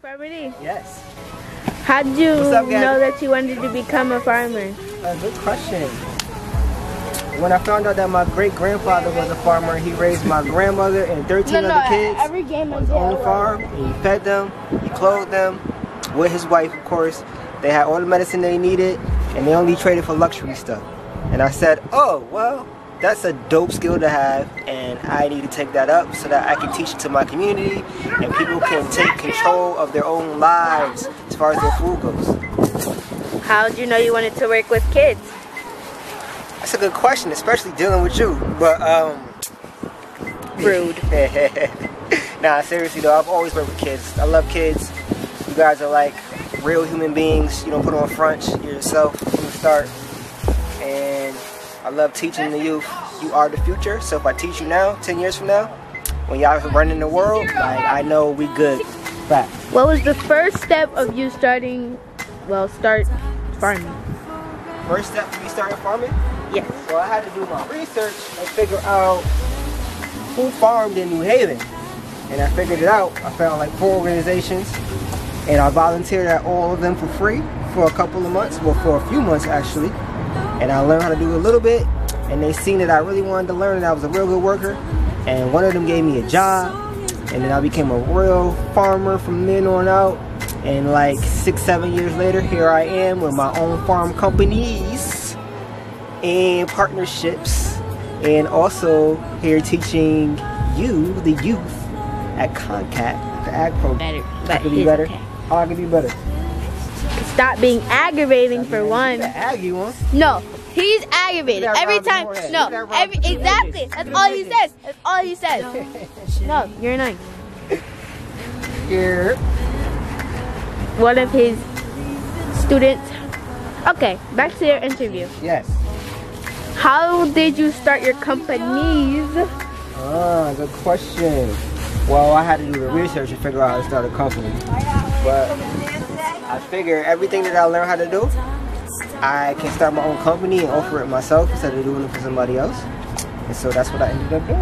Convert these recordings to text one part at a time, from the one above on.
Farmer. Yes. How did you up, know that you wanted to become a farmer? Good question. When I found out that my great-grandfather was a farmer, he raised my grandmother and 13 other kids on his own farm. And he fed them, he clothed them, with his wife, of course. They had all the medicine they needed, and they only traded for luxury stuff. And I said, oh, well, that's a dope skill to have, and I need to take that up so that I can teach it to my community, and people can take control of their own lives as far as their food goes. How did you know you wanted to work with kids? That's a good question, especially dealing with you, but Rude. Nah, seriously though, I've always worked with kids. I love kids. You guys are like real human beings. You don't put on front. You're yourself from the start. And I love teaching the youth. You are the future, so if I teach you now, 10 years from now, when y'all are running the world, like, I know we good. Fact. What was the first step of you start farming? First step to me starting farming? Yes. So I had to do my research and figure out who farmed in New Haven. And I figured it out. I found like 4 organizations, and I volunteered at all of them for free for a couple of months, well, for a few months actually. And I learned how to do a little bit, and they seen that I really wanted to learn, and I was a real good worker. And one of them gave me a job, and then I became a real farmer from then on out. And like 6-7 years later, here I am with my own farm companies and partnerships, and also here teaching you, the youth, at CONCAT, the ag program. I can be better. Okay. Oh, I can be better. Stop being aggravating for one. The aggy one. No, he's aggravated every time. No, exactly. That's all he says. That's all he says. No, you're annoying. Here. One of his students. Okay, back to your interview. Yes. How did you start your companies? Good question. Well, I had to do the research to figure out how to start a company. But I figured everything that I learned how to do, I can start my own company and offer it myself instead of doing it for somebody else. And so that's what I ended up doing.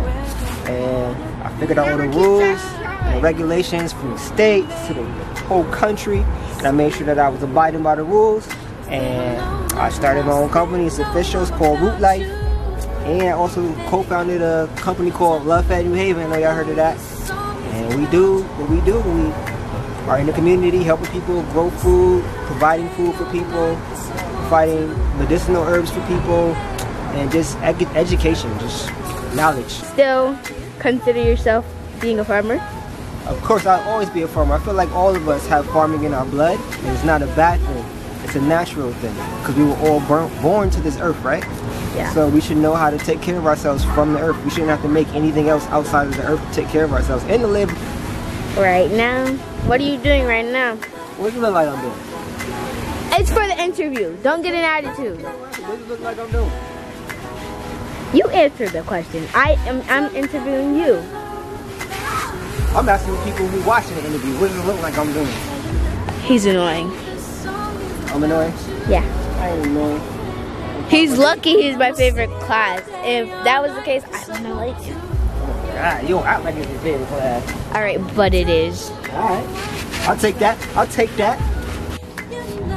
And I figured out all the rules and regulations from the state to the whole country. And I made sure that I was abiding by the rules. And I started my own company. It's official. It's called Root Life. And I also co-founded a company called Love Fed New Haven. I know y'all heard of that. And we do what we do. We are in the community, helping people grow food, providing food for people, providing medicinal herbs for people, and just education, just knowledge. Still consider yourself being a farmer? Of course, I'll always be a farmer. I feel like all of us have farming in our blood, and it's not a bad thing. It's a natural thing, because we were all born to this earth, right? Yeah. So we should know how to take care of ourselves from the earth. We shouldn't have to make anything else outside of the earth to take care of ourselves and to live. Right now? What are you doing right now? What does it look like I'm doing? It's for the interview. Don't get an attitude. What does it look like I'm doing? You answer the question. I'm interviewing you. I'm asking people who watching the interview, what does it look like I'm doing? He's annoying. I'm annoying? Yeah. I ain't annoying. He's lucky he's my favorite class. If that was the case, I wouldn't like him. God, you don't act like it's your favorite class. Alright, but it is. Alright. I'll take that. I'll take that.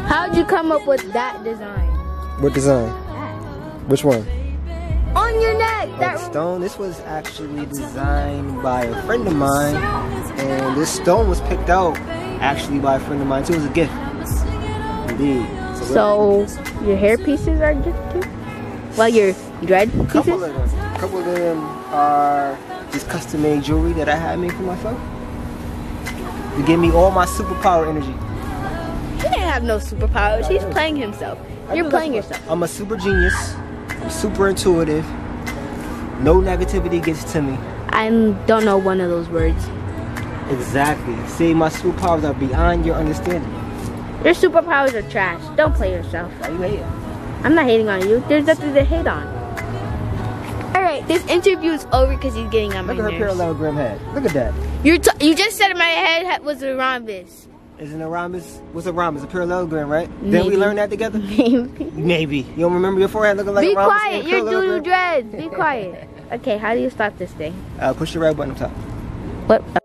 How'd you come up with that design? What design? Which one? On your neck! That stone. This was actually designed by a friend of mine. And this stone was picked out actually by a friend of mine too. It was a gift. Indeed. So your hair pieces are gifted? Well, your dread pieces? A couple of them are just custom-made jewelry that I had made for myself to give me all my superpower energy. He didn't have no superpowers. He's playing himself. You're playing yourself. I'm a super genius. I'm super intuitive. No negativity gets to me. I don't know one of those words. Exactly. See, my superpowers are beyond your understanding. Your superpowers are trash. Don't play yourself. Why you hating? I'm not hating on you. There's nothing to hate on. Alright, this interview is over because he's getting on my nerves. Look at her parallelogram head. Look at that. You just said my head was a rhombus. Isn't a rhombus? What's a rhombus? A parallelogram, right? Maybe. Didn't we learn that together? Maybe. Maybe. You don't remember your forehead looking like a rhombus? Be quiet. You're doing dreads. Be quiet. Okay, how do you stop this thing? Push the right button up top. What?